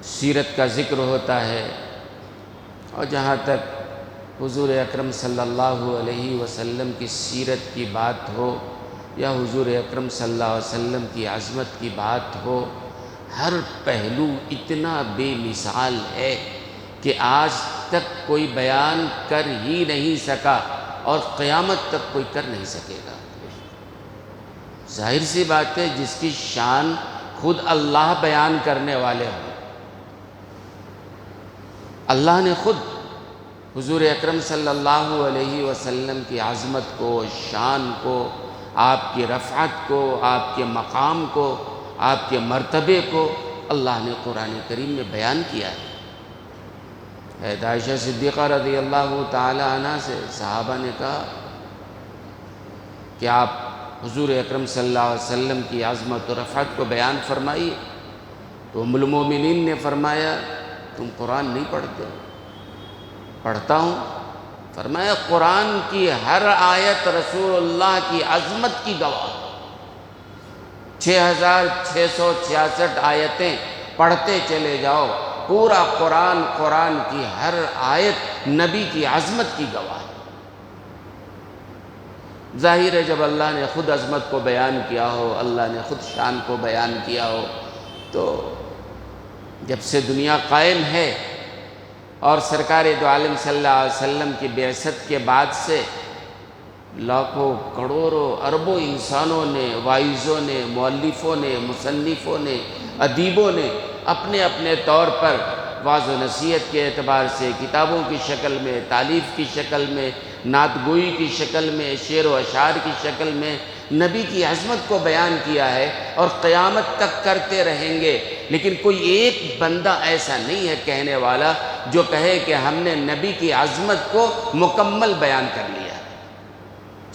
سیرت کا ذکر ہوتا ہے، اور جہاں تک حضور اکرم صلی اللہ علیہ وسلم کی سیرت کی بات ہو یا حضور اکرم صلی اللہ علیہ وسلم کی عظمت کی بات ہو، ہر پہلو اتنا بے مثال ہے کہ آج تک کوئی بیان کر ہی نہیں سکا اور قیامت تک کوئی کر نہیں سکے گا۔ ظاہر سی بات ہے، جس کی شان خود اللہ بیان کرنے والے ہوں۔ اللہ نے خود حضور اکرم صلی اللہ علیہ وسلم کی عظمت کو، شان کو، آپ کی رفعت کو، آپ کے مقام کو، آپ کے مرتبے کو اللہ نے قرآن کریم میں بیان کیا ہے۔ حضرت عائشہ صدیقہ رضی اللہ تعالی عنہ سے صحابہ نے کہا کہ آپ حضور اکرم صلی اللہ علیہ وسلم کی عظمت و رفعت کو بیان فرمائیے، تو ام المومنین نے فرمایا تم قرآن نہیں پڑھتے؟ پڑھتا ہوں۔ فرمایا قرآن کی ہر آیت رسول اللہ کی عظمت کی گواہ، 6666 آیتیں پڑھتے چلے جاؤ، پورا قرآن کی ہر آیت نبی کی عظمت کی گواہ ہے۔ ظاہر ہے جب اللہ نے خود عظمت کو بیان کیا ہو، اللہ نے خود شان کو بیان کیا ہو، تو جب سے دنیا قائم ہے اور سرکار دو عالم صلی اللہ علیہ وسلم کی بعثت کے بعد سے لاکھوں کروڑوں اربوں انسانوں نے، واعظوں نے، مؤلفوں نے، مصنفوں نے، ادیبوں نے اپنے اپنے طور پر وعظ و نصیحت کے اعتبار سے کتابوں کی شکل میں، تالیف کی شکل میں، نعت گوئی کی شکل میں، شعر و اشعار کی شکل میں نبی کی عظمت کو بیان کیا ہے، اور قیامت تک کرتے رہیں گے۔ لیکن کوئی ایک بندہ ایسا نہیں ہے کہنے والا جو کہے کہ ہم نے نبی کی عظمت کو مکمل بیان کر لیا،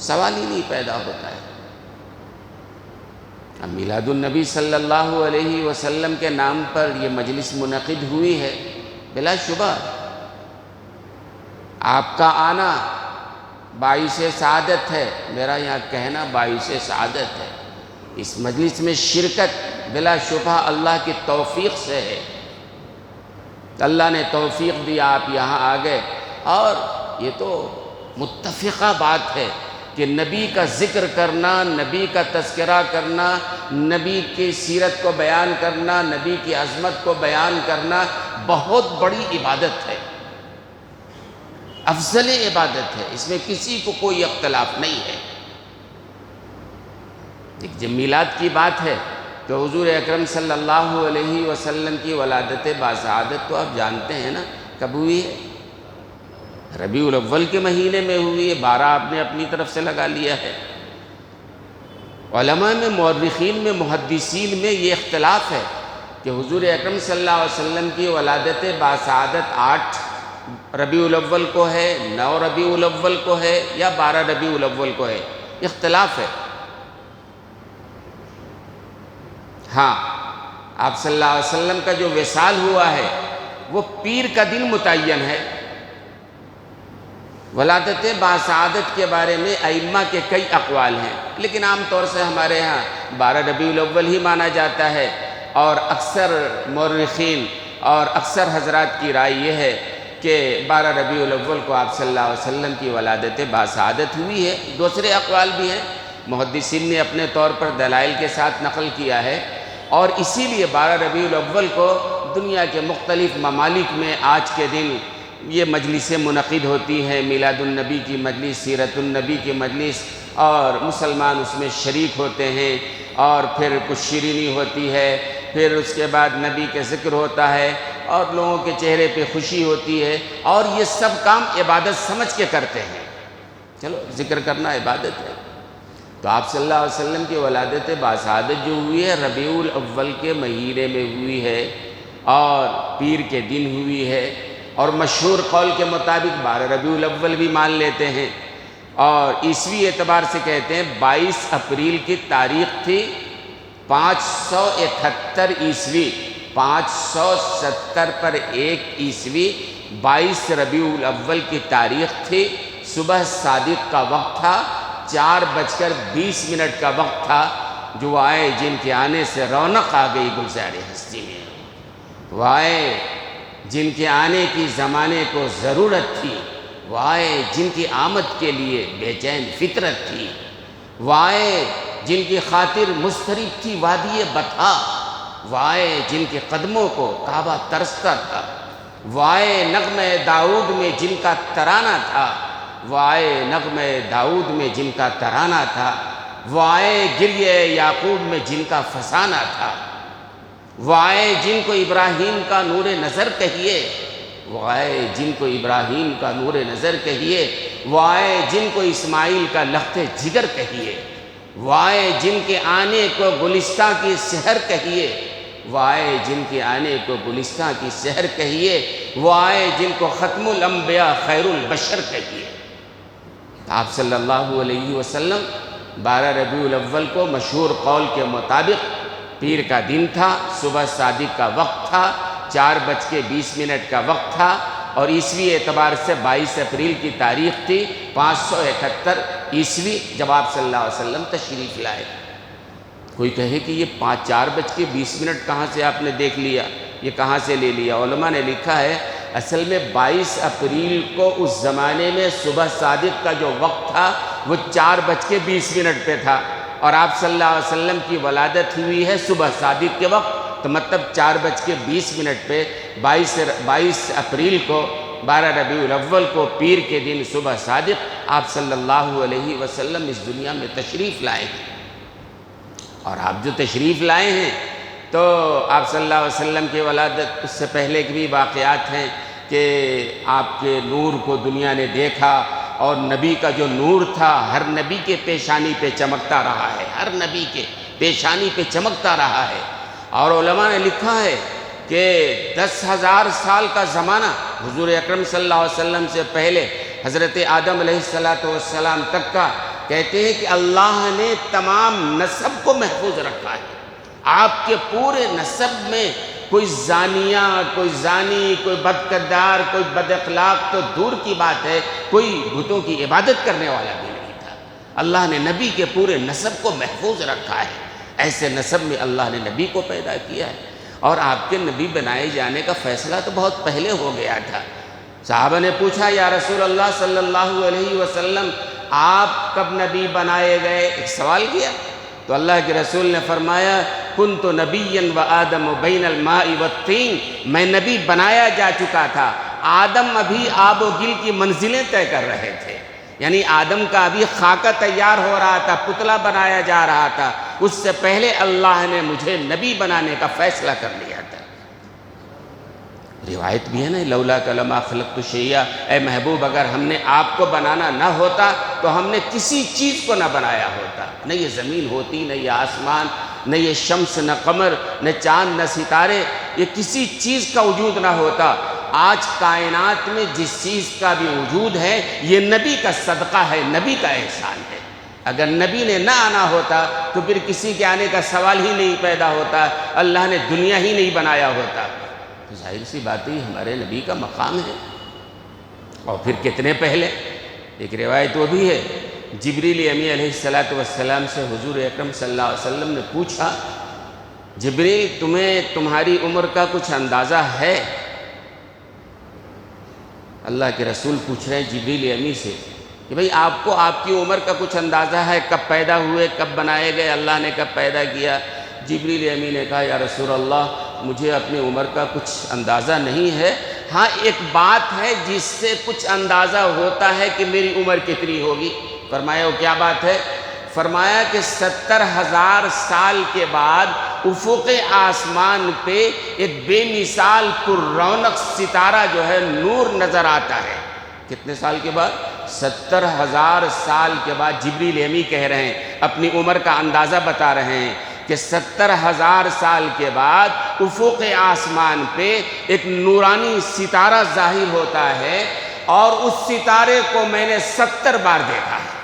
سوال ہی نہیں پیدا ہوتا ہے۔ اب میلاد النبی صلی اللہ علیہ وسلم کے نام پر یہ مجلس منعقد ہوئی ہے، بلا شبہ آپ کا آنا باعث سعادت ہے، میرا یہاں کہنا باعث سعادت ہے۔ اس مجلس میں شرکت بلا شبہ اللہ کی توفیق سے ہے، اللہ نے توفیق دی، آپ یہاں آ گئے، اور یہ تو متفقہ بات ہے کہ نبی کا ذکر کرنا، نبی کا تذکرہ کرنا، نبی کی سیرت کو بیان کرنا، نبی کی عظمت کو بیان کرنا بہت بڑی عبادت ہے، افضل عبادت ہے، اس میں کسی کو کوئی اختلاف نہیں ہے۔ جب میلاد کی بات ہے تو حضور اکرم صلی اللہ علیہ وسلم کی ولادت باسعادت تو آپ جانتے ہیں نا کب ہوئی ہے؟ ربیع الاول کے مہینے میں ہوئی ہے، 12 آپ نے اپنی طرف سے لگا لیا ہے۔ علماء میں، مورخین میں، محدثین میں یہ اختلاف ہے کہ حضور اکرم صلی اللہ علیہ وسلم کی ولادت باسعادت 8 ربیع الاول کو ہے، 9 ربیع الاول کو ہے، یا 12 ربیع الاول کو ہے، اختلاف ہے۔ ہاں، آپ صلی اللہ علیہ وسلم کا جو وصال ہوا ہے وہ پیر کا دن متعین ہے۔ ولادت باسعادت کے بارے میں ائمہ کے کئی اقوال ہیں، لیکن عام طور سے ہمارے ہاں 12 ربیع الاول ہی مانا جاتا ہے، اور اکثر مورخین اور اکثر حضرات کی رائے یہ ہے کہ 12 ربیع الاول کو آپ صلی اللہ علیہ وسلم کی ولادت باسعادت ہوئی ہے۔ دوسرے اقوال بھی ہیں، محدثین نے اپنے طور پر دلائل کے ساتھ نقل کیا ہے، اور اسی لیے 12 ربیع الاول کو دنیا کے مختلف ممالک میں آج کے دن یہ مجلسیں منعقد ہوتی ہیں، میلاد النبی کی مجلس، سیرت النبی کی مجلس، اور مسلمان اس میں شریک ہوتے ہیں، اور پھر کچھ شیرینی ہوتی ہے، پھر اس کے بعد نبی کے ذکر ہوتا ہے، اور لوگوں کے چہرے پہ خوشی ہوتی ہے، اور یہ سب کام عبادت سمجھ کے کرتے ہیں۔ چلو، ذکر کرنا عبادت ہے۔ تو آپ صلی اللہ علیہ وسلم کی ولادت باسعادت جو ہوئی ہے ربیع الاول کے مہینے میں ہوئی ہے، اور پیر کے دن ہوئی ہے، اور مشہور قول کے مطابق 12 ربیع الاول بھی مان لیتے ہیں، اور عیسوی اعتبار سے کہتے ہیں 22 اپریل کی تاریخ تھی 578 عیسوی، 570 پر 1 عیسوی، 22 ربیع الاول کی تاریخ تھی، صبح صادق کا وقت تھا، 4:20 کا وقت تھا، جو آئے جن کے آنے سے رونق آ گئی گلزار ہستی میں۔ وائے جن کے آنے کی زمانے کو ضرورت تھی، وائے جن کی آمد کے لیے بے چین فطرت تھی، وائے جن کی خاطر مضطرب تھی وادی بطحا، وائے جن کے قدموں کو کعبہ ترستا تھا، وائے نغمہ داؤد میں جن کا ترانہ تھا، وائے نغمہ داؤد میں جن کا ترانہ تھا، وائے گریہ یعقوب میں جن کا فسانہ تھا، وائے جن کو ابراہیم کا نور نظر کہیے، وائے جن کو ابراہیم کا نور نظر کہیے، وائے جن کو اسماعیل کا لخت جگر کہیے، وائے جن کے آنے کو گلستہ کی سحر کہیے، وائے جن کے آنے کو گلستہ کی سحر کہیے، وائے جن کو ختم الانبیاء خیر البشر کہیے۔ آپ صلی اللہ علیہ وسلم 12 ربیع الاول کو مشہور قول کے مطابق پیر کا دن تھا، صبح صادق کا وقت تھا، 4:20 کا وقت تھا، اور عیسوی اعتبار سے 22 اپریل کی تاریخ تھی 571 عیسوی، جب آپ صلی اللہ علیہ وسلم تشریف لائے۔ کوئی کہے کہ یہ 4:20 کہاں سے آپ نے دیکھ لیا، یہ کہاں سے لے لیا؟ علماء نے لکھا ہے اصل میں 22 اپریل کو اس زمانے میں صبح صادق کا جو وقت تھا وہ 4:20 پہ تھا، اور آپ صلی اللہ علیہ وسلم کی ولادت ہوئی ہے صبح صادق کے وقت، تو مطلب 4:20 پہ 22 اپریل کو 12 ربیع الاول کو پیر کے دن صبح صادق آپ صلی اللہ علیہ وسلم اس دنیا میں تشریف لائے ہیں۔ اور آپ جو تشریف لائے ہیں تو آپ صلی اللہ علیہ وسلم کی ولادت اس سے پہلے کے بھی واقعات ہیں کہ آپ کے نور کو دنیا نے دیکھا، اور نبی کا جو نور تھا ہر نبی کے پیشانی پہ چمکتا رہا ہے، ہر نبی کے پیشانی پہ چمکتا رہا ہے۔ اور علماء نے لکھا ہے کہ 10,000 سال کا زمانہ حضور اکرم صلی اللہ علیہ وسلم سے پہلے حضرت آدم علیہ السلام تک کا، کہتے ہیں کہ اللہ نے تمام نسب کو محفوظ رکھا ہے۔ آپ کے پورے نسب میں کوئی زانیہ، کوئی زانی، کوئی بدکردار، کوئی بد اخلاق تو دور کی بات ہے، کوئی بتوں کی عبادت کرنے والا بھی نہیں تھا۔ اللہ نے نبی کے پورے نسب کو محفوظ رکھا ہے۔ ایسے نسب میں اللہ نے نبی کو پیدا کیا ہے، اور آپ کے نبی بنائے جانے کا فیصلہ تو بہت پہلے ہو گیا تھا۔ صحابہ نے پوچھا یا رسول اللہ صلی اللہ علیہ وسلم آپ کب نبی بنائے گئے؟ ایک سوال کیا تو اللہ کے رسول نے فرمایا کنت نبیا وآدم بین الماء والطین، میں نبی بنایا جا چکا تھا، آدم ابھی آب و گل کی منزلیں طے کر رہے تھے، یعنی آدم کا ابھی خاکہ تیار ہو رہا تھا، پتلا بنایا جا رہا تھا، اس سے پہلے اللہ نے مجھے نبی بنانے کا فیصلہ کر لیا تھا۔ روایت بھی ہے نا لولا لما خلقت شیئا، اے محبوب اگر ہم نے آپ کو بنانا نہ ہوتا تو ہم نے کسی چیز کو نہ بنایا ہوتا، نہ یہ زمین ہوتی، نہ یہ آسمان، نہ یہ شمس، نہ قمر، نہ چاند، نہ ستارے، یہ کسی چیز کا وجود نہ ہوتا۔ آج کائنات میں جس چیز کا بھی وجود ہے یہ نبی کا صدقہ ہے، نبی کا احسان ہے۔ اگر نبی نے نہ آنا ہوتا تو پھر کسی کے آنے کا سوال ہی نہیں پیدا ہوتا، اللہ نے دنیا ہی نہیں بنایا ہوتا۔ تو ظاہر سی بات ہے ہمارے نبی کا مقام ہے، اور پھر کتنے پہلے۔ ایک روایت وہ بھی ہے جبریل امی علیہ السلام سے حضور اکرم صلی اللہ علیہ وسلم نے پوچھا جبریل تمہیں تمہاری عمر کا کچھ اندازہ ہے؟ اللہ کے رسول پوچھ رہے ہیں جبریل امی سے کہ بھئی آپ کو آپ کی عمر کا کچھ اندازہ ہے، کب پیدا ہوئے، کب بنائے گئے، اللہ نے کب پیدا کیا؟ جبریل امی نے کہا یا رسول اللہ مجھے اپنی عمر کا کچھ اندازہ نہیں ہے، ہاں ایک بات ہے جس سے کچھ اندازہ ہوتا ہے کہ میری عمر کتنی ہوگی۔ فرمایا وہ کیا بات ہے؟ فرمایا کہ 70,000 سال کے بعد افق آسمان پہ ایک بے مثال پر رونق ستارہ جو ہے نور نظر آتا ہے۔ کتنے سال کے بعد؟ 70,000 سال کے بعد۔ جبریل امی کہہ رہے ہیں، اپنی عمر کا اندازہ بتا رہے ہیں کہ 70,000 سال کے بعد افق آسمان پہ ایک نورانی ستارہ ظاہر ہوتا ہے، اور اس ستارے کو میں نے 70 بار دیکھا ہے۔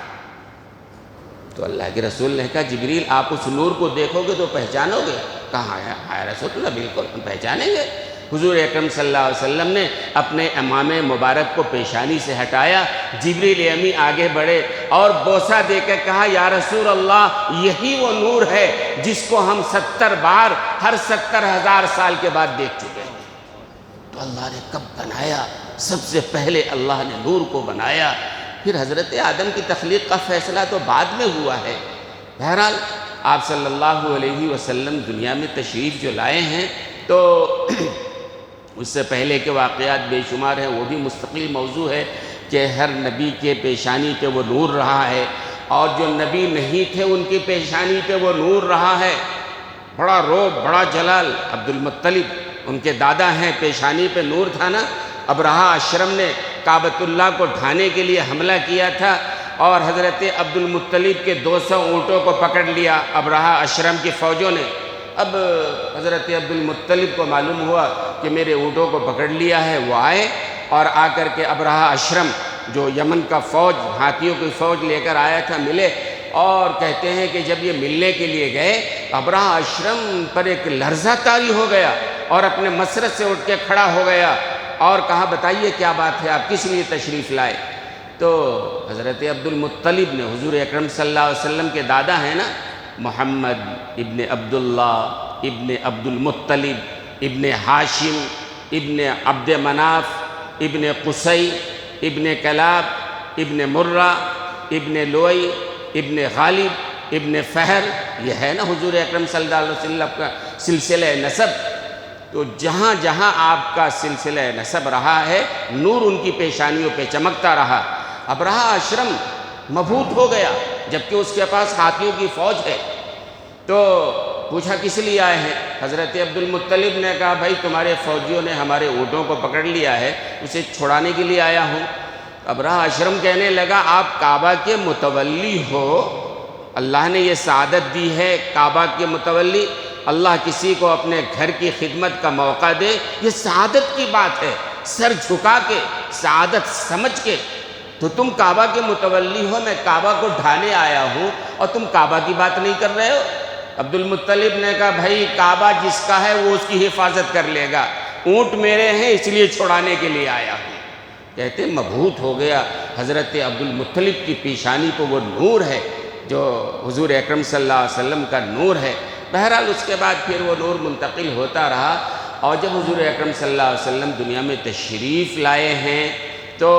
تو اللہ کے رسول نے کہا جبریل آپ اس نور کو دیکھو گے تو پہچانو گے؟ کہا ہے رسول اللہ بالکل ہم پہچانیں گے۔ حضور اکرم صلی اللہ علیہ وسلم نے اپنے امام مبارک کو پیشانی سے ہٹایا، جبریل امی آگے بڑھے اور بوسہ دے کے کہا یا رسول اللہ یہی وہ نور ہے جس کو ہم 70 بار ہر 70,000 سال کے بعد دیکھ چکے ہیں۔ تو اللہ نے کب بنایا؟ سب سے پہلے اللہ نے نور کو بنایا، پھر حضرت آدم کی تخلیق کا فیصلہ تو بعد میں ہوا ہے۔ بہرحال آپ صلی اللہ علیہ وسلم دنیا میں تشریف جو لائے ہیں تو اس سے پہلے کے واقعات بے شمار ہیں، وہ بھی مستقل موضوع ہے کہ ہر نبی کے پیشانی پہ وہ نور رہا ہے، اور جو نبی نہیں تھے ان کی پیشانی پہ وہ نور رہا ہے۔ بڑا روب، بڑا جلال، عبد المطلب ان کے دادا ہیں، پیشانی پہ نور تھا نا۔ ابرہہ اشرم نے کعبۃ اللہ کو ڈھانے کے لیے حملہ کیا تھا، اور حضرت عبد المطلب کے 200 اونٹوں کو پکڑ لیا ابرہہ اشرم کی فوجوں نے۔ اب حضرت عبد المطلب کو معلوم ہوا کہ میرے اونٹوں کو پکڑ لیا ہے، وہ آئے اور آ کر کے ابرہہ اشرم جو یمن کا فوج، ہاتھیوں کی فوج لے کر آیا تھا، ملے، اور کہتے ہیں کہ جب یہ ملنے کے لیے گئے، ابرہہ اشرم پر ایک لرزہ طاری ہو گیا اور اپنے مسرت سے اٹھ کے کھڑا ہو گیا اور کہا بتائیے کیا بات ہے، آپ کس لیے تشریف لائے؟ تو حضرت عبد المطلب نے، حضور اکرم صلی اللہ علیہ وسلم کے دادا ہیں نا، محمد ابن عبداللہ ابن عبد المطلب ابن ہاشم ابن عبد مناف ابن قصی ابن کلاب ابن مرہ ابن لوئی ابن غالب ابن فہر، یہ ہے نا حضور اکرم صلی اللہ علیہ وسلم کا سلسلہ نسب۔ تو جہاں جہاں آپ کا سلسلہ نسب رہا ہے، نور ان کی پیشانیوں پہ چمکتا رہا۔ ابرہہ اشرم مبہوت ہو گیا، جبکہ اس کے پاس ہاتھیوں کی فوج ہے۔ تو پوچھا کس لیے آئے ہیں؟ حضرت عبد المطلب نے کہا بھائی تمہارے فوجیوں نے ہمارے اونٹوں کو پکڑ لیا ہے، اسے چھڑانے کے لیے آیا ہوں۔ ابرہہ اشرم کہنے لگا آپ کعبہ کے متولی ہو، اللہ نے یہ سعادت دی ہے، کعبہ کے متولی، اللہ کسی کو اپنے گھر کی خدمت کا موقع دے، یہ سعادت کی بات ہے، سر جھکا کے سعادت سمجھ کے۔ تو تم کعبہ کے متولی ہو، میں کعبہ کو ڈھانے آیا ہوں اور تم کعبہ کی بات نہیں کر رہے ہو؟ عبد المطلب نے کہا بھائی کعبہ جس کا ہے وہ اس کی حفاظت کر لے گا، اونٹ میرے ہیں اس لیے چھڑانے کے لیے آیا ہوں۔ کہتے مبہوت ہو گیا، حضرت عبد المطلب کی پیشانی کو وہ نور ہے جو حضور اکرم صلی اللہ علیہ وسلم کا نور ہے۔ بہرحال اس کے بعد پھر وہ نور منتقل ہوتا رہا، اور جب حضور اکرم صلی اللہ علیہ وسلم دنیا میں تشریف لائے ہیں تو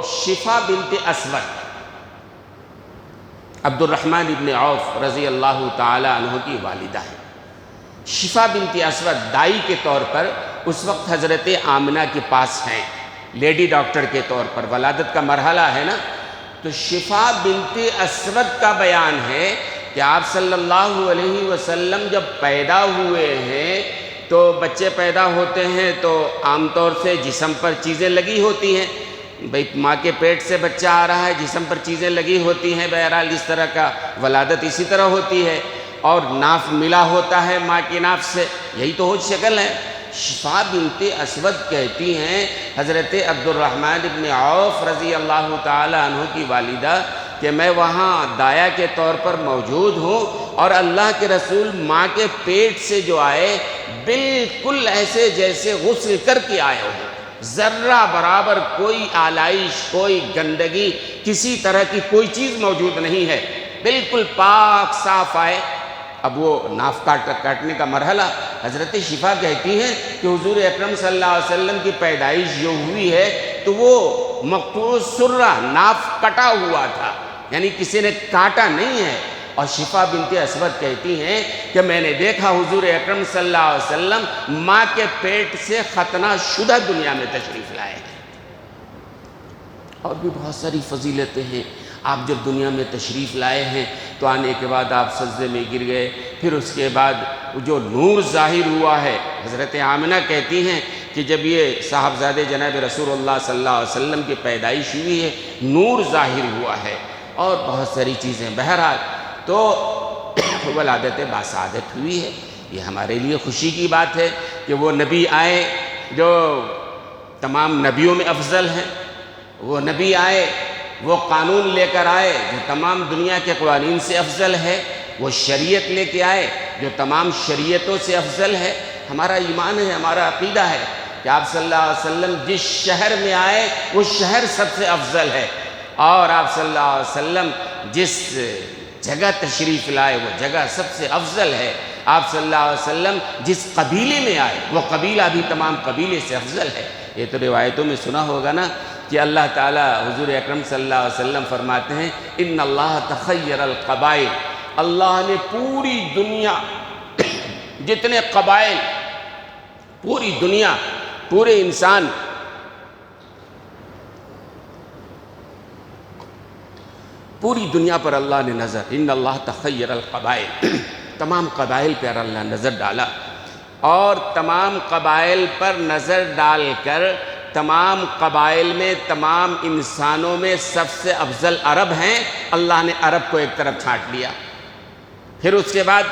شفا بنت اسود، عبد الرحمن ابن عوف رضی اللہ تعالی عنہ کی والدہ ہے۔ شفا بنت اسود دائی کے طور پر اس وقت حضرت آمنہ کے پاس ہیں، لیڈی ڈاکٹر کے طور پر، ولادت کا مرحلہ ہے نا۔ تو شفا بنت اسود کا بیان ہے کہ آپ صلی اللہ علیہ وسلم جب پیدا ہوئے ہیں تو بچے پیدا ہوتے ہیں تو عام طور سے جسم پر چیزیں لگی ہوتی ہیں، بھئی ماں کے پیٹ سے بچہ آ رہا ہے، جسم پر چیزیں لگی ہوتی ہیں، بہرحال اس طرح کا ولادت اسی طرح ہوتی ہے، اور ناف ملا ہوتا ہے ماں کی ناف سے، یہی تو ہو شکل ہے۔ شفا بنت اسود کہتی ہیں حضرت عبد الرحمن ابن عوف رضی اللہ تعالی عنہ کی والدہ کہ میں وہاں دایا کے طور پر موجود ہوں، اور اللہ کے رسول ماں کے پیٹ سے جو آئے بالکل ایسے جیسے غسل کر کے آئے ہوں، ذرہ برابر کوئی آلائش، کوئی گندگی، کسی طرح کی کوئی چیز موجود نہیں ہے، بالکل پاک صاف آئے۔ اب وہ ناف کاٹنے کا مرحلہ، حضرت شفا کہتی ہیں کہ حضور اکرم صلی اللہ علیہ وسلم کی پیدائش جو ہوئی ہے تو وہ مقطوع سرہ، ناف کٹا ہوا تھا، یعنی کسی نے کاٹا نہیں ہے۔ اور شفا بنت اسود کہتی ہیں کہ میں نے دیکھا حضور اکرم صلی اللہ علیہ وسلم ماں کے پیٹ سے ختنہ شدہ دنیا میں تشریف لائے ہیں۔ اور بھی بہت ساری فضیلتیں ہیں۔ آپ جب دنیا میں تشریف لائے ہیں تو آنے کے بعد آپ سجدے میں گر گئے، پھر اس کے بعد جو نور ظاہر ہوا ہے، حضرت آمنہ کہتی ہیں کہ جب یہ صاحبزادے جناب رسول اللہ صلی اللہ علیہ وسلم کی پیدائش ہوئی ہے، نور ظاہر ہوا ہے، اور بہت ساری چیزیں۔ بہرحال تو ولادت باسعادت ہوئی ہے، یہ ہمارے لیے خوشی کی بات ہے کہ وہ نبی آئے جو تمام نبیوں میں افضل ہیں، وہ نبی آئے، وہ قانون لے کر آئے جو تمام دنیا کے قوانین سے افضل ہے، وہ شریعت لے کے آئے جو تمام شریعتوں سے افضل ہے۔ ہمارا ایمان ہے، ہمارا عقیدہ ہے کہ آپ صلی اللہ علیہ وسلم جس شہر میں آئے وہ شہر سب سے افضل ہے، اور آپ صلی اللہ علیہ وسلم جس جگہ تشریف لائے وہ جگہ سب سے افضل ہے۔ آپ صلی اللہ علیہ وسلم جس قبیلے میں آئے وہ قبیلہ بھی تمام قبیلے سے افضل ہے۔ یہ تو روایتوں میں سنا ہوگا نا کہ اللہ تعالیٰ حضور اکرم صلی اللہ علیہ وسلم فرماتے ہیں ان اللہ تخیر القبائل، اللہ نے پوری دنیا جتنے قبائل، پوری دنیا، پورے انسان، پوری دنیا پر اللہ نے نظر، ان اللہ تخیر القبائل، تمام قبائل پر اللہ نے نظر ڈالا، اور تمام قبائل پر نظر ڈال کر تمام قبائل میں، تمام انسانوں میں سب سے افضل عرب ہیں، اللہ نے عرب کو ایک طرف چھانٹ لیا۔ پھر اس کے بعد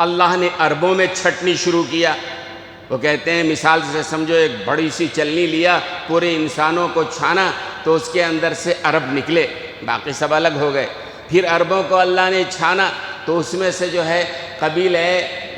اللہ نے عربوں میں چھٹنی شروع کیا۔ وہ کہتے ہیں مثال سے سمجھو ایک بڑی سی چلنی لیا، پورے انسانوں کو چھانا تو اس کے اندر سے عرب نکلے، باقی سب الگ ہو گئے۔ پھر عربوں کو اللہ نے چھانا تو اس میں سے جو ہے قبیلہ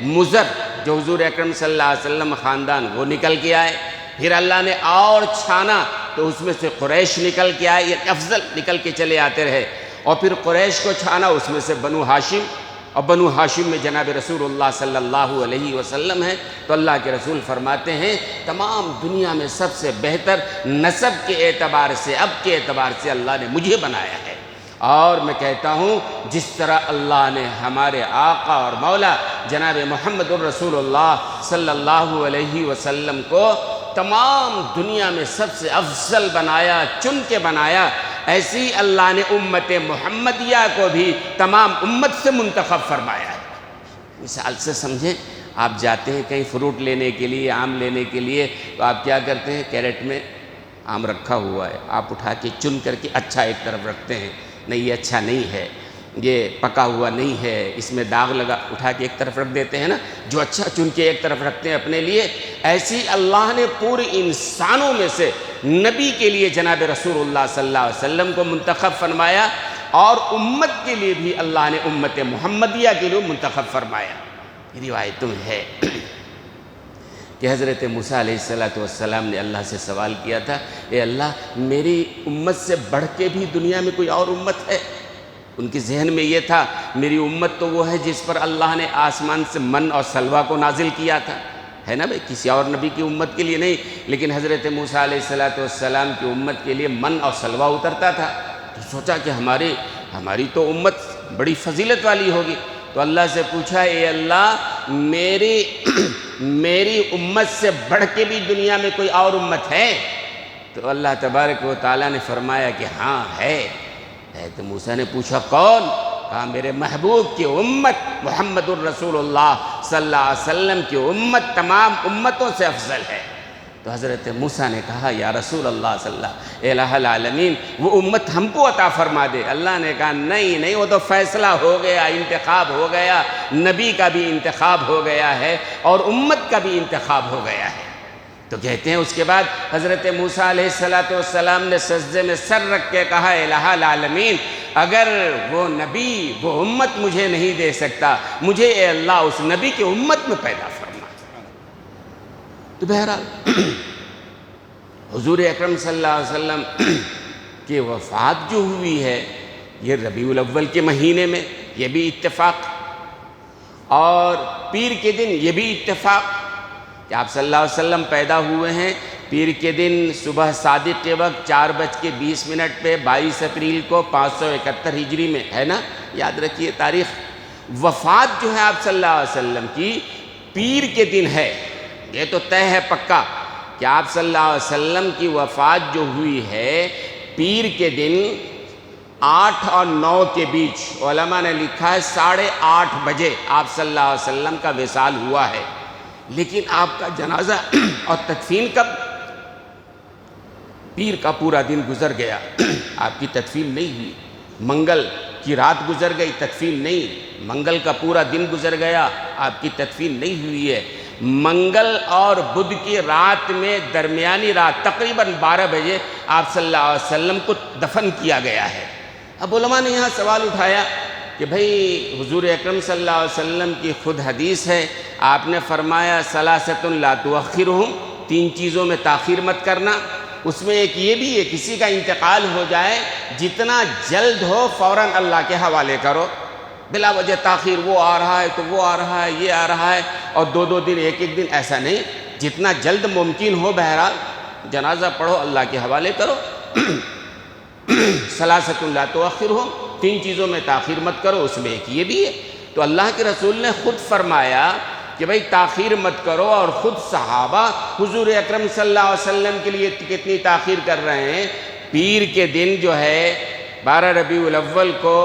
مضر جو حضور اکرم صلی اللہ علیہ وسلم خاندان وہ نکل کے آئے۔ پھر اللہ نے اور چھانا تو اس میں سے قریش نکل کے آئے، یہ افضل نکل کے چلے آتے رہے۔ اور پھر قریش کو چھانا، اس میں سے بنو ہاشم، اور بنو ہاشم میں جناب رسول اللہ صلی اللہ علیہ وسلم ہیں۔ تو اللہ کے رسول فرماتے ہیں تمام دنیا میں سب سے بہتر نسب کے اعتبار سے، اب کے اعتبار سے اللہ نے مجھے بنایا ہے۔ اور میں کہتا ہوں جس طرح اللہ نے ہمارے آقا اور مولا جناب محمد الرسول اللہ صلی اللہ علیہ وسلم کو تمام دنیا میں سب سے افضل بنایا، چن کے بنایا، ایسی اللہ نے امت محمدیہ کو بھی تمام امت سے منتخب فرمایا ہے۔ مثال سے سمجھیں، آپ جاتے ہیں کہیں فروٹ لینے کے لیے، آم لینے کے لیے، تو آپ کیا کرتے ہیں؟ کیرٹ میں آم رکھا ہوا ہے، آپ اٹھا کے چن کر کے اچھا ایک طرف رکھتے ہیں، نہیں یہ اچھا نہیں ہے، یہ پکا ہوا نہیں ہے، اس میں داغ لگا، اٹھا کے ایک طرف رکھ دیتے ہیں نا، جو اچھا چن کے ایک طرف رکھتے ہیں اپنے لیے۔ ایسی اللہ نے پورے انسانوں میں سے نبی کے لیے جناب رسول اللہ صلی اللہ علیہ وسلم کو منتخب فرمایا، اور امت کے لیے بھی اللہ نے امت محمدیہ کے لیے منتخب فرمایا۔ یہ روایتوں میں ہے کہ حضرت موسیٰ علیہ السلام نے اللہ سے سوال کیا تھا، اے اللہ میری امت سے بڑھ کے بھی دنیا میں کوئی اور امت ہے؟ ان کے ذہن میں یہ تھا میری امت تو وہ ہے جس پر اللہ نے آسمان سے من اور سلوہ کو نازل کیا تھا، ہے نا بھائی، کسی اور نبی کی امت کے لیے نہیں، لیکن حضرت موسیٰ علیہ السلام کی امت کے لیے من اور سلوہ اترتا تھا۔ تو سوچا کہ ہماری تو امت بڑی فضیلت والی ہوگی، تو اللہ سے پوچھا اے اللہ میری امت سے بڑھ کے بھی دنیا میں کوئی اور امت ہے؟ تو اللہ تبارک و تعالیٰ نے فرمایا کہ ہاں ہے۔ تو موسیٰ نے پوچھا کون؟ کہا میرے محبوب کی امت محمد الرسول اللہ صلی اللہ علیہ وسلم کی امت تمام امتوں سے افضل ہے۔ تو حضرت موسیٰ نے کہا یا رسول اللہ صلی اللہ الہ العالمین وہ امت ہم کو عطا فرما دے۔ اللہ نے کہا نہیں وہ تو فیصلہ ہو گیا، انتخاب ہو گیا، نبی کا بھی انتخاب ہو گیا ہے اور امت کا بھی انتخاب ہو گیا ہے۔ تو کہتے ہیں اس کے بعد حضرت موسیٰ علیہ السلام نے سجدے میں سر رکھ کے کہا الہ العالمین اگر وہ نبی وہ امت مجھے نہیں دے سکتا، مجھے اے اللہ اس نبی کی امت میں پیدا فرما۔ تو بہرحال حضور اکرم صلی اللہ علیہ وسلم کی وفات جو ہوئی ہے یہ ربیع الاول کے مہینے میں، یہ بھی اتفاق، اور پیر کے دن یہ بھی اتفاق کہ آپ صلی اللہ علیہ وسلم پیدا ہوئے ہیں پیر کے دن صبح صادق کے وقت 4:20 پہ 22 اپریل کو 571 ہجری میں، ہے نا، یاد رکھیے تاریخ۔ وفات جو ہے آپ صلی اللہ علیہ وسلم کی پیر کے دن ہے، یہ تو طے ہے پکا کہ آپ صلی اللہ علیہ وسلم کی وفات جو ہوئی ہے پیر کے دن 8 اور 9 کے بیچ، علماء نے لکھا ہے 8:30 بجے آپ صلی اللہ علیہ وسلم کا وصال ہوا ہے، لیکن آپ کا جنازہ اور تدفین کب؟ پیر کا پورا دن گزر گیا، آپ کی تدفین نہیں ہوئی، منگل کی رات گزر گئی، تدفین نہیں، منگل کا پورا دن گزر گیا، آپ کی تدفین نہیں ہوئی ہے۔ منگل اور بدھ کی رات میں درمیانی رات تقریباً 12 بجے آپ صلی اللہ علیہ وسلم کو دفن کیا گیا ہے۔ اب علماء نے یہاں سوال اٹھایا کہ بھئی حضور اکرم صلی اللہ علیہ وسلم کی خود حدیث ہے، آپ نے فرمایا ثلاثۃ لا تؤخرہم، 3 چیزوں میں تاخیر مت کرنا، اس میں ایک یہ بھی ہے کسی کا انتقال ہو جائے جتنا جلد ہو فوراً اللہ کے حوالے کرو، بلا وجہ تاخیر، وہ آ رہا ہے تو وہ آ رہا ہے، یہ آ رہا ہے، اور دو دو دن ایک ایک دن، ایسا نہیں، جتنا جلد ممکن ہو بہرحال جنازہ پڑھو، اللہ کے حوالے کرو۔ ثلاثۃ لا تؤخرھم، 3 چیزوں میں تاخیر مت کرو، اس میں ایک یہ بھی ہے۔ تو اللہ کے رسول نے خود فرمایا کہ بھئی تاخیر مت کرو، اور خود صحابہ حضور اکرم صلی اللہ علیہ وسلم کے لیے کتنی تاخیر کر رہے ہیں۔ پیر کے دن جو ہے 12 ربیع الاول کو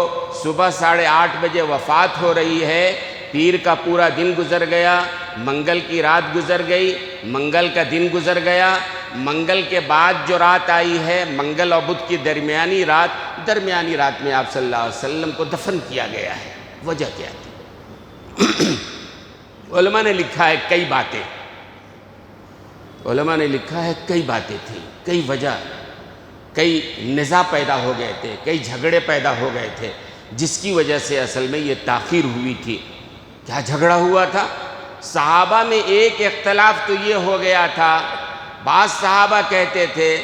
صبح 8:30 بجے وفات ہو رہی ہے، پیر کا پورا دن گزر گیا، منگل کی رات گزر گئی، منگل کا دن گزر گیا، منگل کے بعد جو رات آئی ہے منگل اور بدھ کی درمیانی رات میں آپ صلی اللہ علیہ وسلم کو دفن کیا گیا ہے۔ وجہ کیا تھی؟ علماء نے لکھا ہے کئی باتیں، تھیں، کئی وجہ، کئی نزاع پیدا ہو گئے تھے، کئی جھگڑے پیدا ہو گئے تھے، جس کی وجہ سے اصل میں یہ تاخیر ہوئی تھی۔ کیا جھگڑا ہوا تھا؟ صحابہ میں ایک اختلاف تو یہ ہو گیا تھا، بعض صحابہ کہتے تھے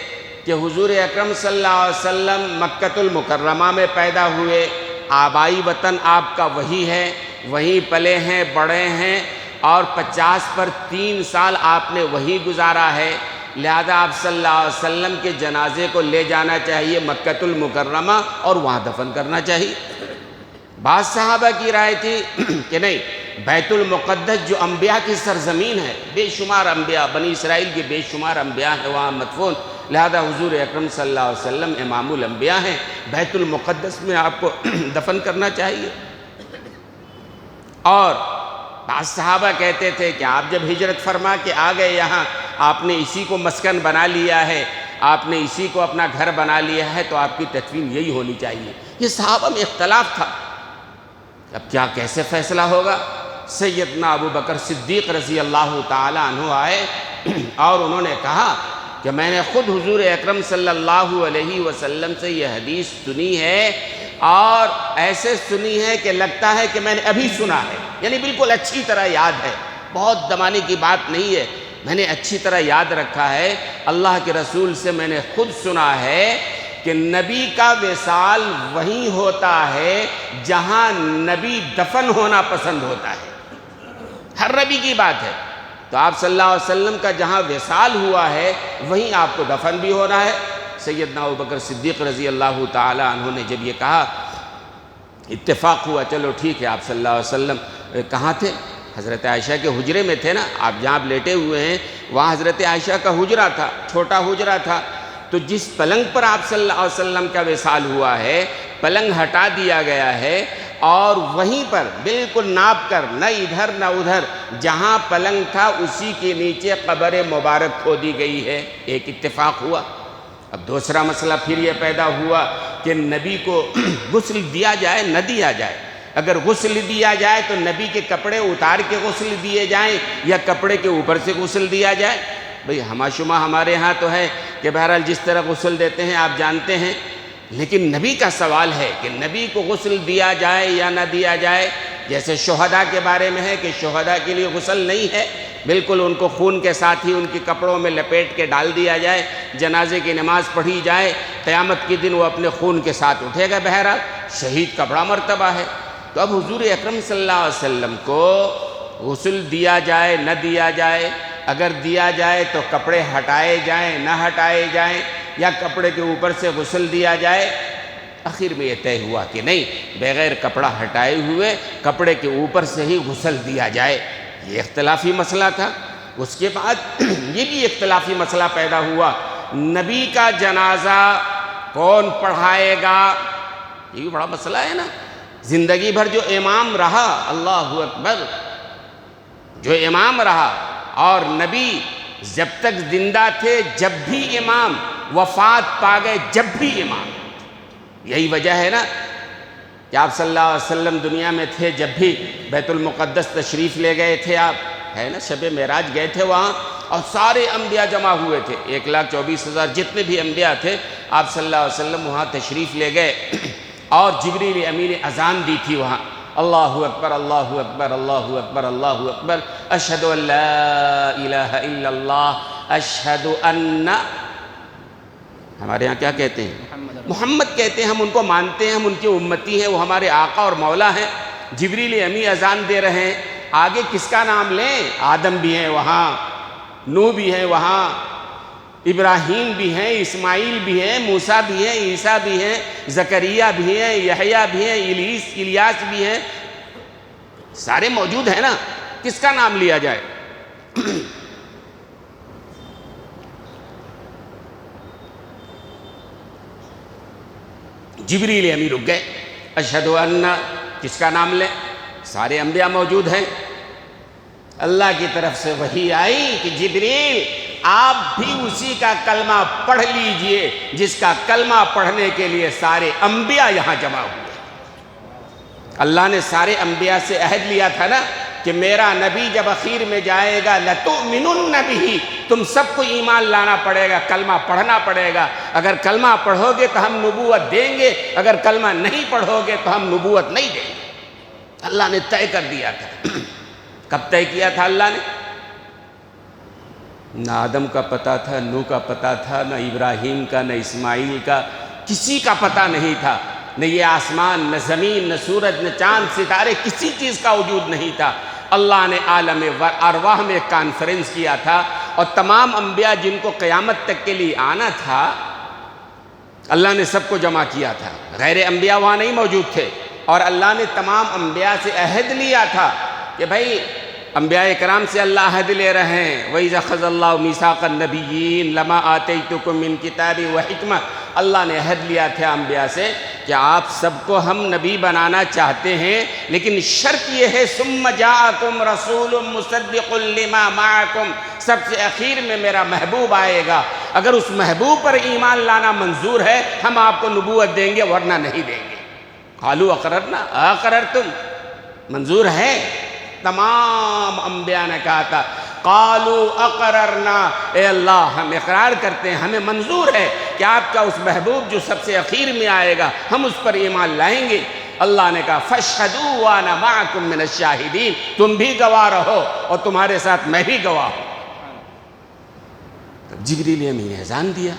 کہ حضور اکرم صلی اللہ علیہ وسلم مکہ المکرمہ میں پیدا ہوئے، آبائی وطن آپ کا وہی ہے، وہیں پلے ہیں، بڑے ہیں، اور 50 پر 3 سال آپ نے وہی گزارا ہے، لہذا آپ صلی اللہ علیہ وسلم کے جنازے کو لے جانا چاہیے مکہ المکرمہ اور وہاں دفن کرنا چاہیے۔ بعض صحابہ کی رائے تھی کہ نہیں، بیت المقدس جو انبیاء کی سرزمین ہے، بے شمار انبیاء، بنی اسرائیل کے بے شمار انبیاء ہیں وہاں مدفون، لہذا حضور اکرم صلی اللہ علیہ وسلم امام الانبیاء ہیں، بیت المقدس میں آپ کو دفن کرنا چاہیے۔ اور بعض صحابہ کہتے تھے کہ آپ جب ہجرت فرما کے آ گئے یہاں، آپ نے اسی کو مسکن بنا لیا ہے، آپ نے اسی کو اپنا گھر بنا لیا ہے، تو آپ کی تدفین یہی ہونی چاہیے۔ یہ صحابہ میں اختلاف تھا، اب کیا کیسے فیصلہ ہوگا؟ سیدنا ابو بکر صدیق رضی اللہ تعالی عنہ آئے اور انہوں نے کہا کہ میں نے خود حضور اکرم صلی اللہ علیہ وسلم سے یہ حدیث سنی ہے، اور ایسے سنی ہے کہ لگتا ہے کہ میں نے ابھی سنا ہے، یعنی بالکل اچھی طرح یاد ہے، بہت دمانے کی بات نہیں ہے، میں نے اچھی طرح یاد رکھا ہے، اللہ کے رسول سے میں نے خود سنا ہے کہ نبی کا وصال وہیں ہوتا ہے جہاں نبی دفن ہونا پسند ہوتا ہے۔ ہر نبی کی بات ہے، تو آپ صلی اللہ علیہ وسلم کا جہاں وصال ہوا ہے وہیں آپ کو دفن بھی ہونا ہے۔ سیدنا ابوبکر صدیق رضی اللہ تعالی عنہ نے جب یہ کہا، اتفاق ہوا، چلو ٹھیک ہے۔ آپ صلی اللہ علیہ وسلم کہاں تھے؟ حضرت عائشہ کے حجرے میں تھے نا، آپ جہاں لیٹے ہوئے ہیں وہاں حضرت عائشہ کا حجرہ تھا، چھوٹا حجرہ تھا، تو جس پلنگ پر آپ صلی اللہ علیہ وسلم کا وصال ہوا ہے، پلنگ ہٹا دیا گیا ہے، اور وہیں پر بالکل ناپ کر، نہ ادھر نہ ادھر، جہاں پلنگ تھا اسی کے نیچے قبر مبارک کھودی گئی ہے۔ ایک اتفاق ہوا۔ اب دوسرا مسئلہ پھر یہ پیدا ہوا کہ نبی کو غسل دیا جائے نہ دیا جائے۔ اگر غسل دیا جائے تو نبی کے کپڑے اتار کے غسل دیے جائیں یا کپڑے کے اوپر سے غسل دیا جائے؟ بھئی ہما شما ہمارے ہاں تو ہے کہ بہرحال جس طرح غسل دیتے ہیں آپ جانتے ہیں، لیکن نبی کا سوال ہے کہ نبی کو غسل دیا جائے یا نہ دیا جائے۔ جیسے شہداء کے بارے میں ہے کہ شہداء کے لیے غسل نہیں ہے، بالکل ان کو خون کے ساتھ ہی ان کے کپڑوں میں لپیٹ کے ڈال دیا جائے، جنازے کی نماز پڑھی جائے، قیامت کے دن وہ اپنے خون کے ساتھ اٹھے گا۔ بہرحال شہید کا بڑا مرتبہ ہے۔ تو اب حضور اکرم صلی اللہ علیہ وسلم کو غسل دیا جائے نہ دیا جائے، اگر دیا جائے تو کپڑے ہٹائے جائیں نہ ہٹائے جائیں، یا کپڑے کے اوپر سے غسل دیا جائے؟ آخر میں یہ طے ہوا کہ نہیں، بغیر کپڑا ہٹائے ہوئے کپڑے کے اوپر سے ہی غسل دیا جائے۔ یہ اختلافی مسئلہ تھا۔ اس کے بعد یہ بھی اختلافی مسئلہ پیدا ہوا، نبی کا جنازہ کون پڑھائے گا؟ یہ بھی بڑا مسئلہ ہے نا۔ زندگی بھر جو امام رہا، اللہ اکبر، جو امام رہا، اور نبی جب تک زندہ تھے جب بھی امام، وفات پا گئے جب بھی امام۔ یہی وجہ ہے نا کہ آپ صلی اللہ علیہ وسلم دنیا میں تھے جب بھی بیت المقدس تشریف لے گئے تھے، آپ ہے نا شب معراج گئے تھے وہاں، اور سارے انبیاء جمع ہوئے تھے، 1,24,000 جتنے بھی انبیاء تھے، آپ صلی اللہ علیہ وسلم وہاں تشریف لے گئے، اور جبریل امین نے اذان دی تھی وہاں، اللہ اکبر اللہ اکبر اللہ اکبر اللہ اکبر، اشہد ان لا الہ الا اللہ اشہد ان، ہمارے یہاں کیا کہتے ہیں؟ محمد کہتے ہیں، ہم ان کو مانتے ہیں، ہم ان کی امتی ہیں، وہ ہمارے آقا اور مولا ہیں۔ جبریل امی اذان دے رہے ہیں، آگے کس کا نام لیں؟ آدم بھی ہیں وہاں، نوح بھی ہیں وہاں، ابراہیم بھی ہیں، اسماعیل بھی ہیں، موسیٰ بھی ہیں، عیسیٰ بھی ہیں، زکریا بھی ہیں، یحییٰ بھی ہیں، الیاس بھی ہیں، سارے موجود ہیں نا، کس کا نام لیا جائے؟ جبریل امی رک گئے، اشہد ان، کس کا نام لیں؟ سارے انبیاء موجود ہیں۔ اللہ کی طرف سے وحی آئی کہ جبریل آپ بھی اسی کا کلمہ پڑھ لیجئے جس کا کلمہ پڑھنے کے لیے سارے انبیاء یہاں جمع ہوئے۔ اللہ نے سارے انبیاء سے عہد لیا تھا نا کہ میرا نبی جب اخیر میں جائے گا لَتُؤْمِنُنَّ بِهِ، تم سب کو ایمان لانا پڑے گا، کلمہ پڑھنا پڑے گا۔ اگر کلمہ پڑھو گے تو ہم نبوت دیں گے، اگر کلمہ نہیں پڑھو گے تو ہم نبوت نہیں دیں گے۔ اللہ نے طے کر دیا تھا۔ کب طے کیا تھا اللہ نے؟ نہ آدم کا پتہ تھا، نوح کا پتہ تھا، نہ ابراہیم کا، نہ اسماعیل کا، کسی کا پتہ نہیں تھا۔ نہ یہ آسمان، نہ زمین، نہ سورج، نہ چاند، ستارے، کسی چیز کا وجود نہیں تھا۔ اللہ نے عالم ارواح میں ایک کانفرنس کیا تھا، اور تمام انبیاء جن کو قیامت تک کے لیے آنا تھا، اللہ نے سب کو جمع کیا تھا۔ غیر انبیاء وہاں نہیں موجود تھے، اور اللہ نے تمام انبیاء سے عہد لیا تھا کہ بھائی انبیاء کرام سے اللہ عہد لے رہے ہیں، وَإِذَا أَخَذَ اللَّهُ مِيثَاقَ النَّبِيِّينَ لَمَا آتَيْتُكُم مِّن كِتَابٍ وَحِكْمَةٍ۔ اللہ نے عہد لیا تھا انبیاء سے کہ آپ سب کو ہم نبی بنانا چاہتے ہیں، لیکن شرط یہ ہے ثُمَّ جَاءَكُمْ رَسُولٌ مُصَدِّقٌ لِمَا مَعَكُمْ، سب سے اخیر میں میرا محبوب آئے گا، اگر اس محبوب پر ایمان لانا منظور ہے ہم آپ کو نبوت دیں گے، ورنہ نہیں دیں گے۔ قالوا اقررنا، اقررتم، منظور ہے؟ تمام انبیاء نے کہا تھا قالوا اقررنا، اے اللہ ہم اقرار کرتے ہیں، ہمیں منظور ہے کہ آپ کا اس محبوب جو سب سے اخیر میں آئے گا ہم اس پر ایمان لائیں گے۔ اللہ نے کہا فاشہدوا وانا معکم من الشاہدین، تم بھی گواہ رہو اور تمہارے ساتھ میں بھی گواہ ہوں۔ تب جبریل امین نے اذان دیا،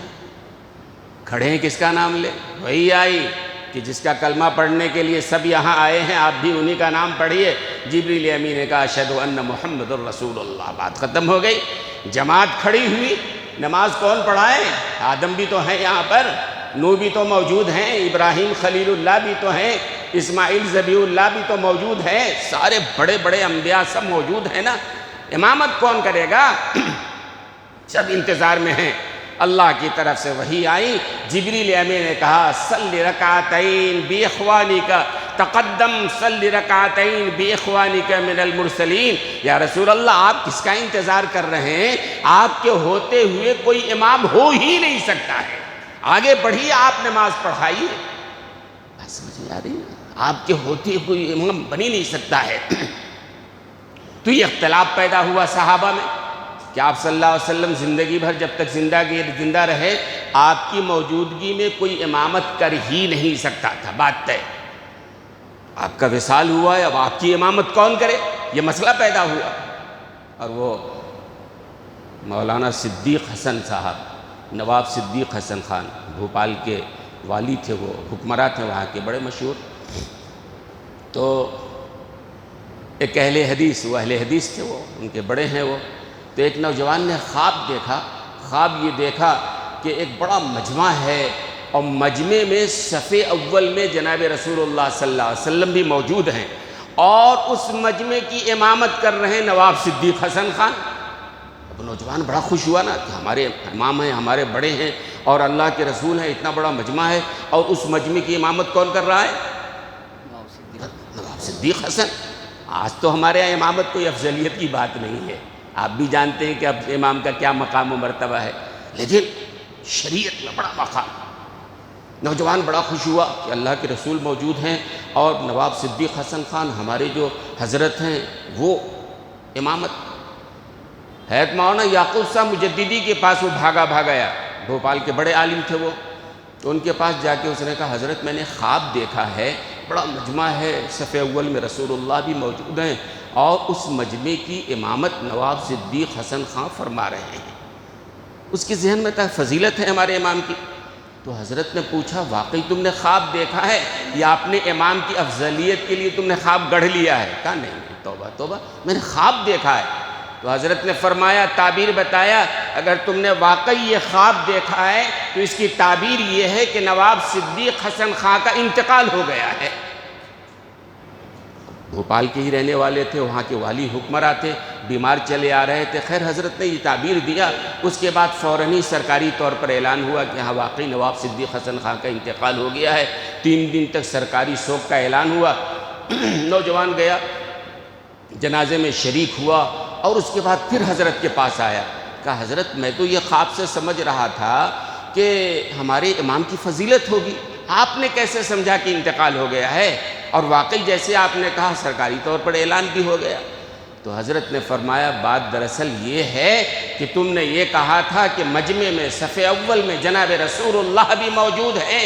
کھڑے ہیں، کس کا نام لے؟ وہی آئی کہ جس کا کلمہ پڑھنے کے لیے سب یہاں آئے ہیں، آپ بھی انہی کا نام پڑھیے۔ جبریل امین نے کہا اشہد ان محمد الرسول اللہ، بات ختم ہو گئی۔ جماعت کھڑی ہوئی، نماز کون پڑھائے؟ آدم بھی تو ہیں یہاں پر، نوح بھی تو موجود ہیں، ابراہیم خلیل اللہ بھی تو ہیں، اسماعیل ذبیح اللہ بھی تو موجود ہیں، سارے بڑے بڑے انبیاء سب موجود ہیں نا، امامت کون کرے گا؟ سب انتظار میں ہیں۔ اللہ کی طرف سے وحی آئی، جبریل امین نے کہا صلی رکعتین باخوانک، تقدم صلی رکعتین باخوانک من المرسلین۔ یا رسول اللہ آپ کس کا انتظار کر رہے ہیں؟ آپ کے ہوتے ہوئے کوئی امام ہو ہی نہیں سکتا ہے، آگے بڑھیے، آپ نماز پڑھائیے۔ بات سمجھ آ رہی ہے؟ آپ کے ہوتے ہوئے کوئی امام بن ہی نہیں سکتا ہے۔ تو یہ اختلاف پیدا ہوا صحابہ میں کہ آپ صلی اللہ علیہ وسلم زندگی بھر جب تک زندہ رہے آپ کی موجودگی میں کوئی امامت کر ہی نہیں سکتا تھا، بات طے۔ آپ کا وصال ہوا ہے، اب آپ کی امامت کون کرے؟ یہ مسئلہ پیدا ہوا، اور وہ مولانا صدیق حسن صاحب، نواب صدیق حسن خان، بھوپال کے والی تھے، وہ حکمراں تھے وہاں کے بڑے مشہور۔ تو ایک اہل حدیث، وہ اہل حدیث تھے، وہ ان کے بڑے ہیں وہ۔ تو ایک نوجوان نے خواب دیکھا، خواب یہ دیکھا کہ ایک بڑا مجمع ہے، اور مجمع میں صف اول میں جناب رسول اللہ صلی اللہ علیہ وسلم بھی موجود ہیں، اور اس مجمع کی امامت کر رہے ہیں نواب صدیق حسن خان۔ اب نوجوان بڑا خوش ہوا نا کہ ہمارے امام ہیں، ہمارے بڑے ہیں، اور اللہ کے رسول ہیں، اتنا بڑا مجمع ہے، اور اس مجمع کی امامت کون کر رہا ہے؟ نواب صدیق حسن۔ آج تو ہمارے یہاں امامت کوئی افضلیت کی بات نہیں ہے، آپ بھی جانتے ہیں کہ اب امام کا کیا مقام و مرتبہ ہے، لیکن شریعت میں بڑا مقام۔ نوجوان بڑا خوش ہوا کہ اللہ کے رسول موجود ہیں، اور نواب صدیق حسن خان ہمارے جو حضرت ہیں وہ امامت۔ حضرت مولانا یعقوب صاحب مجددی کے پاس وہ بھاگا آیا، بھوپال کے بڑے عالم تھے وہ، تو ان کے پاس جا کے اس نے کہا حضرت میں نے خواب دیکھا ہے، بڑا مجمع ہے، صف اول میں رسول اللہ بھی موجود ہیں، اور اس مجمع کی امامت نواب صدیق حسن خان فرما رہے ہیں۔ اس کے ذہن میں تھا فضیلت ہے ہمارے امام کی، تو حضرت نے پوچھا واقعی تم نے خواب دیکھا ہے یا اپنے امام کی افضلیت کے لیے تم نے خواب گڑھ لیا ہے؟ کہا نہیں نہیں، توبہ توبہ، میں نے خواب دیکھا ہے۔ تو حضرت نے فرمایا، تعبیر بتایا، اگر تم نے واقعی یہ خواب دیکھا ہے تو اس کی تعبیر یہ ہے کہ نواب صدیق حسن خان کا انتقال ہو گیا ہے۔ بھوپال کے ہی رہنے والے تھے، وہاں کے والی حکمراں تھے، بیمار چلے آ رہے تھے۔ خیر حضرت نے یہ تعبیر دیا، اس کے بعد فوراً ہی سرکاری طور پر اعلان ہوا کہ ہاں واقعی نواب صدیق حسن خان کا انتقال ہو گیا ہے۔ 3 دن تک سرکاری سوگ کا اعلان ہوا۔ نوجوان گیا، جنازے میں شریک ہوا، اور اس کے بعد پھر حضرت کے پاس آیا۔ کہا حضرت میں تو یہ خواب سے سمجھ رہا تھا کہ ہمارے امام کی فضیلت ہوگی، آپ نے کیسے سمجھا کہ انتقال ہو گیا ہے؟ اور واقعی جیسے آپ نے کہا سرکاری طور پر اعلان بھی ہو گیا۔ تو حضرت نے فرمایا بات دراصل یہ ہے کہ تم نے یہ کہا تھا کہ مجمع میں صف اول میں جناب رسول اللہ بھی موجود ہے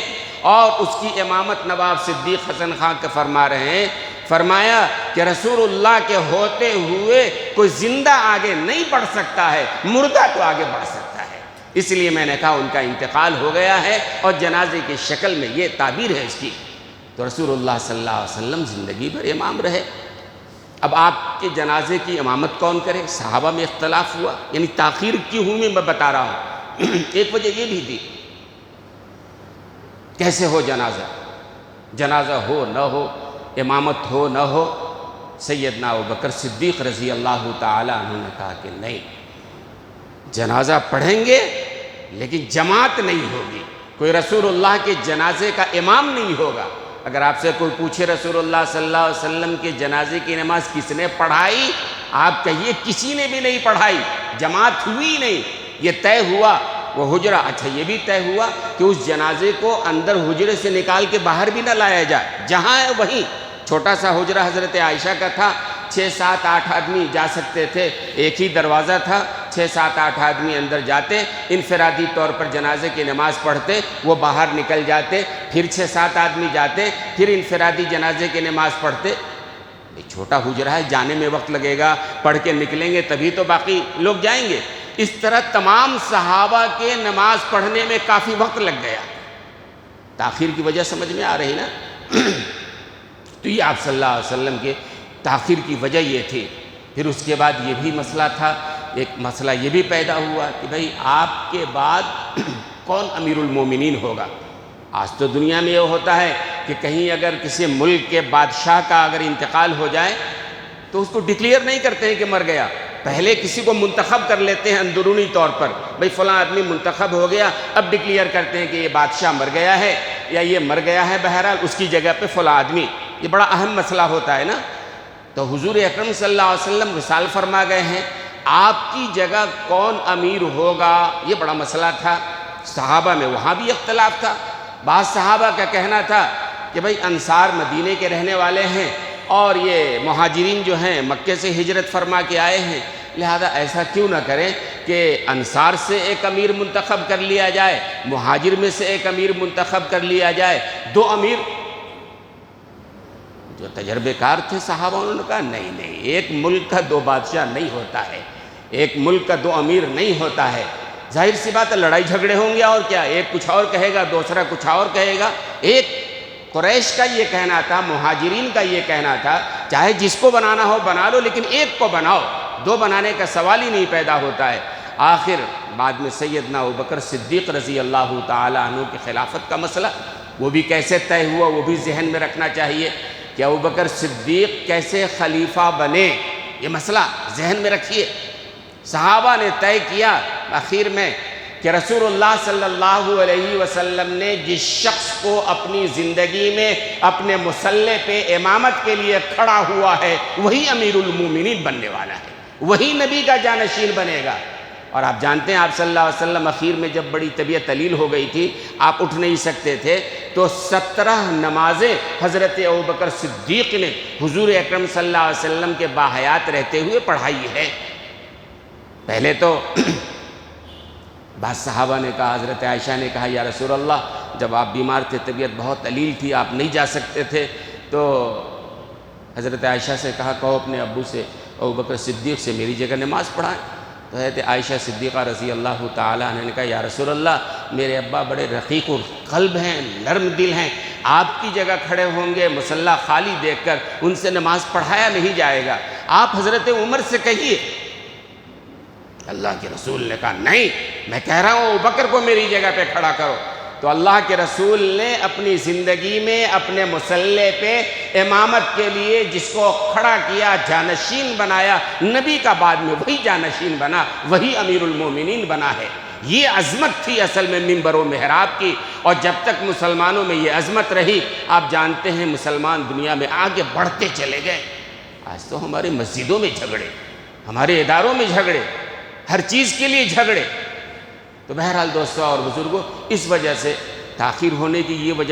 اور اس کی امامت نواب صدیق حسن خان کے فرما رہے ہیں۔ فرمایا کہ رسول اللہ کے ہوتے ہوئے کوئی زندہ آگے نہیں بڑھ سکتا ہے، مردہ تو آگے بڑھ سکتا ہے، اس لیے میں نے کہا ان کا انتقال ہو گیا ہے، اور جنازے کی شکل میں یہ تعبیر ہے اس کی۔ تو رسول اللہ صلی اللہ علیہ وسلم زندگی بھر امام رہے۔ اب آپ کے جنازے کی امامت کون کرے؟ صحابہ میں اختلاف ہوا، یعنی تاخیر کیوں ہوئی میں بتا رہا ہوں۔ ایک وجہ یہ بھی تھی، کیسے ہو جنازہ، جنازہ ہو نہ ہو، امامت ہو نہ ہو۔ سیدنا ابوبکر صدیق رضی اللہ تعالیٰ عنہ نے کہا کہ نہیں، جنازہ پڑھیں گے لیکن جماعت نہیں ہوگی، کوئی رسول اللہ کے جنازے کا امام نہیں ہوگا۔ اگر آپ سے کوئی پوچھے رسول اللہ صلی اللہ علیہ وسلم کے جنازے کی نماز کس نے پڑھائی، آپ کہیے کسی نے بھی نہیں پڑھائی، جماعت ہوئی نہیں۔ یہ طے ہوا وہ حجرہ، اچھا یہ بھی طے ہوا کہ اس جنازے کو اندر حجرے سے نکال کے باہر بھی نہ لایا جائے، جہاں ہے وہیں۔ چھوٹا سا حجرہ حضرت عائشہ کا تھا، 6 7 8 آدمی جا سکتے تھے، ایک ہی دروازہ تھا، 6 7 8 آدمی اندر جاتے، انفرادی طور پر جنازے کی نماز پڑھتے، وہ باہر نکل جاتے، پھر 6 7 آدمی جاتے، پھر انفرادی جنازے کی نماز پڑھتے۔ چھوٹا حجرہ ہے، جانے میں وقت لگے گا، پڑھ کے نکلیں گے تبھی تو باقی لوگ جائیں گے۔ اس طرح تمام صحابہ کے نماز پڑھنے میں کافی وقت لگ گیا۔ تاخیر کی وجہ سمجھ میں آ رہی نا؟ تو یہ آپ صلی اللہ علیہ وسلم کے تاخیر کی وجہ یہ تھی۔ پھر اس کے بعد یہ بھی مسئلہ تھا، ایک مسئلہ یہ بھی پیدا ہوا کہ بھئی آپ کے بعد کون امیر المومنین ہوگا؟ آج تو دنیا میں یہ ہوتا ہے کہ کہیں اگر کسی ملک کے بادشاہ کا اگر انتقال ہو جائے تو اس کو ڈکلیئر نہیں کرتے ہیں کہ مر گیا، پہلے کسی کو منتخب کر لیتے ہیں اندرونی طور پر، بھئی فلاں آدمی منتخب ہو گیا، اب ڈکلیئر کرتے ہیں کہ یہ بادشاہ مر گیا ہے یا یہ مر گیا ہے، بہرحال اس کی جگہ پہ فلاں آدمی۔ یہ بڑا اہم مسئلہ ہوتا ہے نا۔ تو حضور اکرم صلی اللہ علیہ وسلم وصال فرما گئے ہیں، آپ کی جگہ کون امیر ہوگا، یہ بڑا مسئلہ تھا۔ صحابہ میں وہاں بھی اختلاف تھا۔ بعض صحابہ کا کہنا تھا کہ بھئی انصار مدینے کے رہنے والے ہیں اور یہ مہاجرین جو ہیں مکے سے ہجرت فرما کے آئے ہیں، لہذا ایسا کیوں نہ کریں کہ انصار سے ایک امیر منتخب کر لیا جائے، مہاجر میں سے ایک امیر منتخب کر لیا جائے، 2 امیر۔ جو تجربے کار تھے صحابہ انہوں نے کہا نہیں نہیں، ایک ملک کا 2 بادشاہ نہیں ہوتا ہے، ایک ملک کا 2 امیر نہیں ہوتا ہے۔ ظاہر سی بات ہے لڑائی جھگڑے ہوں گے، اور کیا، ایک کچھ اور کہے گا، دوسرا کچھ اور کہے گا۔ ایک قریش کا یہ کہنا تھا، مہاجرین کا یہ کہنا تھا، چاہے جس کو بنانا ہو بنا لو لیکن ایک کو بناؤ، 2 بنانے کا سوال ہی نہیں پیدا ہوتا ہے۔ آخر بعد میں سیدنا ابوبکر صدیق رضی اللہ تعالیٰ عنہ کی خلافت کا مسئلہ، وہ بھی کیسے طے ہوا، وہ بھی ذہن میں رکھنا چاہیے کہ ابوبکر صدیق کیسے خلیفہ بنے، یہ مسئلہ ذہن میں رکھیے۔ صحابہ نے طے کیا آخر میں کہ رسول اللہ صلی اللہ علیہ وسلم نے جس شخص کو اپنی زندگی میں اپنے مصلی پہ امامت کے لیے کھڑا ہوا ہے وہی امیر المومنین بننے والا ہے، وہی نبی کا جانشین بنے گا۔ اور آپ جانتے ہیں آپ صلی اللہ علیہ وسلم اخیر میں جب بڑی طبیعت علیل ہو گئی تھی، آپ اٹھ نہیں سکتے تھے، تو 17 نمازیں حضرت ابوبکر صدیق نے حضور اکرم صلی اللہ علیہ وسلم کے باحیات رہتے ہوئے پڑھائی ہے۔ پہلے تو بعض صحابہ نے کہا، حضرت عائشہ نے کہا یا رسول اللہ جب آپ بیمار تھے، طبیعت بہت علیل تھی، آپ نہیں جا سکتے تھے، تو حضرت عائشہ سے کہا کہو اپنے ابو سے ابوبکر صدیق سے میری جگہ نماز پڑھائیں۔ تو حضرت عائشہ صدیقہ رضی اللہ تعالیٰ عنہ نے کہا یا رسول اللہ میرے ابا بڑے رقیق القلب ہیں، نرم دل ہیں، آپ کی جگہ کھڑے ہوں گے، مصلی خالی دیکھ کر ان سے نماز پڑھایا نہیں جائے گا، آپ حضرت عمر سے کہیے۔ اللہ کے رسول نے کہا نہیں، میں کہہ رہا ہوں ابوبکر کو میری جگہ پہ کھڑا کرو۔ تو اللہ کے رسول نے اپنی زندگی میں اپنے مصلی پہ امامت کے لیے جس کو کھڑا کیا، جانشین بنایا، نبی کا بعد میں وہی جانشین بنا، وہی امیر المومنین بنا ہے۔ یہ عظمت تھی اصل میں منبر و محراب کی، اور جب تک مسلمانوں میں یہ عظمت رہی، آپ جانتے ہیں مسلمان دنیا میں آگے بڑھتے چلے گئے۔ آج تو ہمارے مسجدوں میں جھگڑے، ہمارے اداروں میں جھگڑے، ہر چیز کے لیے جھگڑے۔ تو بہرحال دوستوں اور بزرگوں، اس وجہ سے تاخیر ہونے کی یہ وجہ